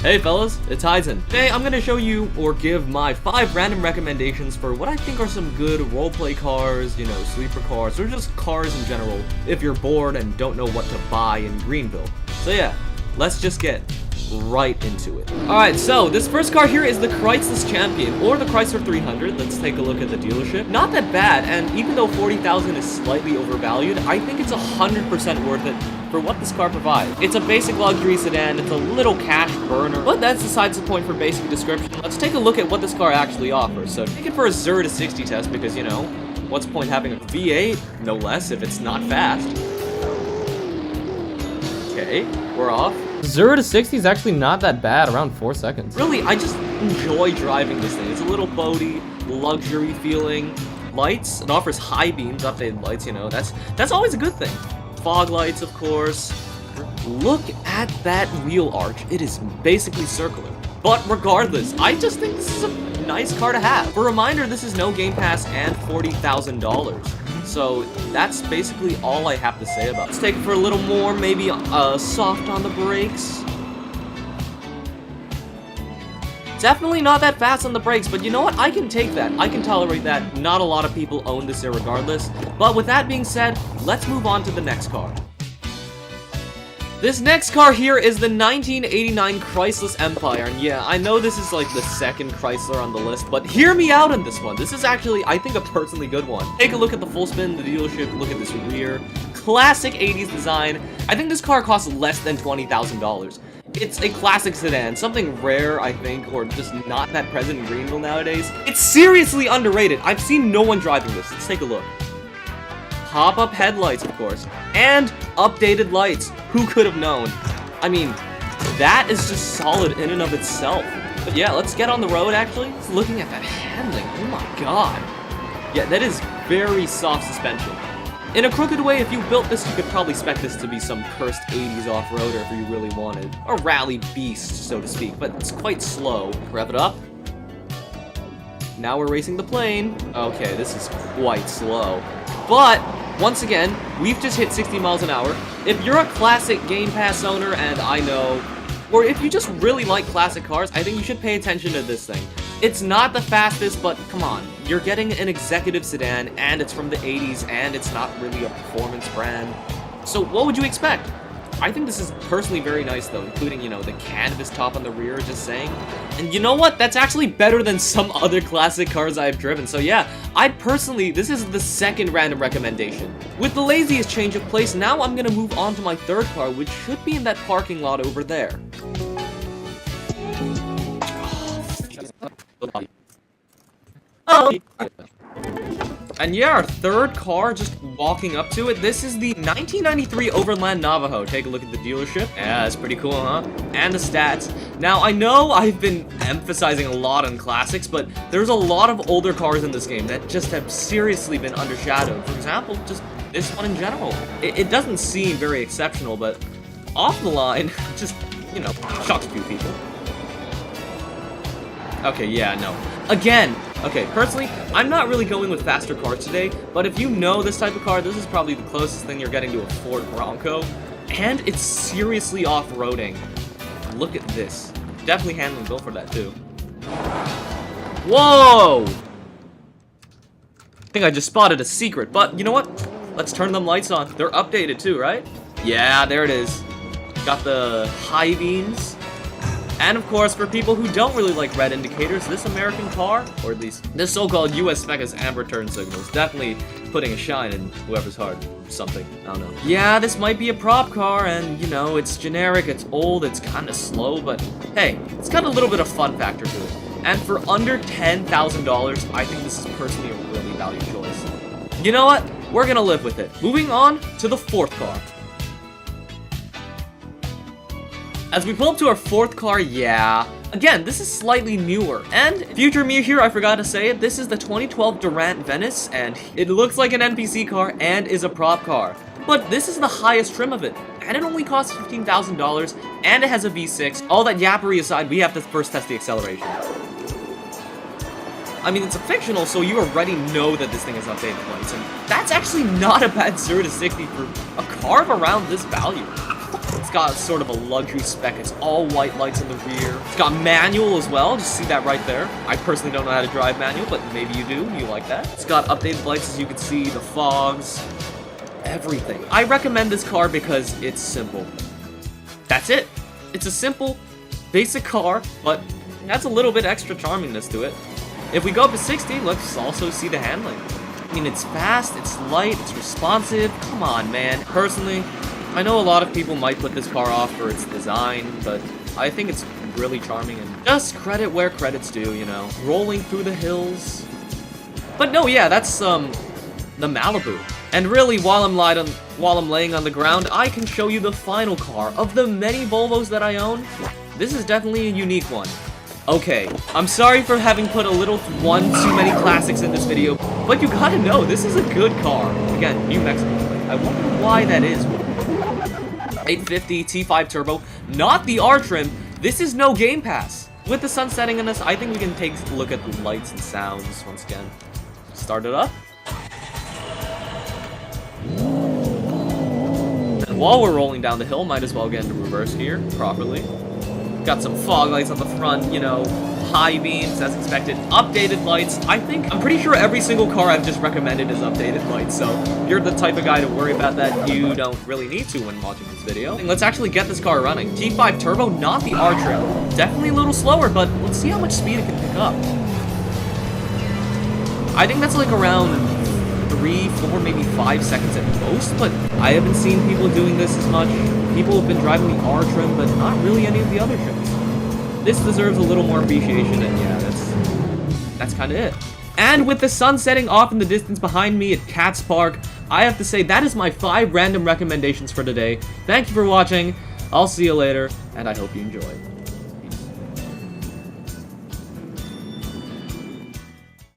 Hey fellas, it's Aizen. Today I'm gonna show you or give my 5 random recommendations for what I think are some good roleplay cars, you know, sleeper cars, or just cars in general if you're bored and don't know what to buy in Greenville. So yeah, let's just get right into it. Alright, so this first car here is the Chrysler Champion, or the Chrysler 300. Let's take a look at the dealership. Not that bad, and even though 40,000 is slightly overvalued, I think it's 100% worth it for what this car provides. It's a basic luxury sedan, it's a little cash burner, but that's besides the point for basic description. Let's take a look at what this car actually offers. So take it for a 0 to 60 test because, you know, what's the point having a V8, no less, if it's not fast. Okay, we're off. 0 to 60 is actually not that bad, around 4 seconds. Really, I just enjoy driving this thing. It's a little boaty, luxury feeling. Lights, it offers high beams, updated lights, you know, that's always a good thing. Fog lights, of course. Look at that wheel arch. It is basically circular. But regardless, I just think this is a nice car to have. For a reminder, this is no Game Pass and $40,000. So that's basically all I have to say about it. Let's take it for a little more, maybe soft on the brakes. Definitely not that fast on the brakes, but you know what? I can take that. I can tolerate that. Not a lot of people own this irregardless. But with that being said, let's move on to the next car. This next car here is the 1989 Chrysler Empire. And yeah, I know this is like the second Chrysler on the list, but hear me out on this one. This is actually, I think, a personally good one. Take a look at the full spin, the dealership, look at this rear. Classic 80s design. I think this car costs less than $20,000. It's a classic sedan, something rare, I think, or just not that present in Greenville nowadays. It's seriously underrated. I've seen no one driving this. Let's take a look. Pop-up headlights, of course, and updated lights. Who could have known? I mean, that is just solid in and of itself. But yeah, let's get on the road, actually. Just looking at that handling, oh my god. Yeah, that is very soft suspension. In a crooked way, if you built this, you could probably spec this to be some cursed 80s off-roader if you really wanted. A rally beast, so to speak, but it's quite slow. Rev it up. Now we're racing the plane. Okay, this is quite slow. But, once again, we've just hit 60 miles an hour. If you're a classic Game Pass owner, and I know, or if you just really like classic cars, I think you should pay attention to this thing. It's not the fastest, but come on. You're getting an executive sedan, and it's from the 80s, and it's not really a performance brand. So what would you expect? I think this is personally very nice, though, including, you know, the canvas top on the rear, just saying. And you know what? That's actually better than some other classic cars I've driven. So yeah, this is the second random recommendation. With the laziest change of place, now I'm gonna move on to my third car, which should be in that parking lot over there. And yeah, our third car, just walking up to it, this is the 1993 Overland Navajo. Take a look at the dealership. Yeah, that's pretty cool, huh? And the stats. Now, I know I've been emphasizing a lot on classics, but there's a lot of older cars in this game that just have seriously been undershadowed. For example, just this one in general. It doesn't seem very exceptional, but off the line, just, you know, shocks a few people. Okay, yeah, no. Again, okay, personally, I'm not really going with faster cars today, but if you know this type of car, this is probably the closest thing you're getting to a Ford Bronco, and it's seriously off-roading. Look at this. Definitely handling built for that, too. Whoa! I think I just spotted a secret, but you know what? Let's turn them lights on. They're updated, too, right? Yeah, there it is. Got the high beams. And of course, for people who don't really like red indicators, this American car, or at least this so-called US spec as amber turn signals, definitely putting a shine in whoever's heart. Something, I don't know. Yeah, this might be a prop car, and you know, it's generic, it's old, it's kind of slow, but hey, it's got a little bit of fun factor to it. And for under $10,000, I think this is personally a really valued choice. You know what? We're gonna live with it. Moving on to the fourth car. As we pull up to our fourth car, yeah. Again, this is slightly newer. And future me here, I forgot to say it, this is the 2012 Durant Venice, and it looks like an NPC car and is a prop car. But this is the highest trim of it, and it only costs $15,000, and it has a V6. All that yappery aside, we have to first test the acceleration. I mean, it's a fictional, so you already know that this thing is updated once, and that's actually not a bad 0 to 60 for a car of around this value. It's got sort of a luxury spec. It's all white lights in the rear. It's got manual as well. Just see that right there. I personally don't know how to drive manual, but maybe you do. You like that. It's got updated lights, as you can see, the fogs, everything. I recommend this car because it's simple. That's it. It's a simple, basic car, but that's a little bit extra charmingness to it. If we go up to 60, let's also see the handling. I mean, it's fast, it's light, it's responsive. Come on, man. Personally, I know a lot of people might put this car off for its design, but I think it's really charming and just credit where credit's due, you know. Rolling through the hills. But no, yeah, that's the Malibu. And really, while I'm laying on the ground, I can show you the final car of the many Volvos that I own. This is definitely a unique one. Okay, I'm sorry for having put one too many classics in this video, but you gotta know, this is a good car. Again, New Mexico. I wonder why that is. 850 T5 Turbo, not the R trim. This is no Game Pass. With the sun setting in this, I think we can take a look at the lights and sounds once again. Start it up. And while we're rolling down the hill, might as well get into reverse gear properly. Got some fog lights on the front, you know, high beams as expected, updated lights. I'm pretty sure every single car I've just recommended is updated lights, so if you're the type of guy to worry about that, you don't really need to when watching this video. And let's actually get this car running. T5 Turbo, not the R trim. Definitely a little slower, but let's see how much speed it can pick up. I think that's like around 3, 4, maybe 5 seconds at most, but I haven't seen people doing this as much. People have been driving the R trim, but not really any of the other trims. This deserves a little more appreciation, and yeah, that's kind of it. And with the sun setting off in the distance behind me at Cat's Park, I have to say that is my 5 random recommendations for today. Thank you for watching, I'll see you later, and I hope you enjoy.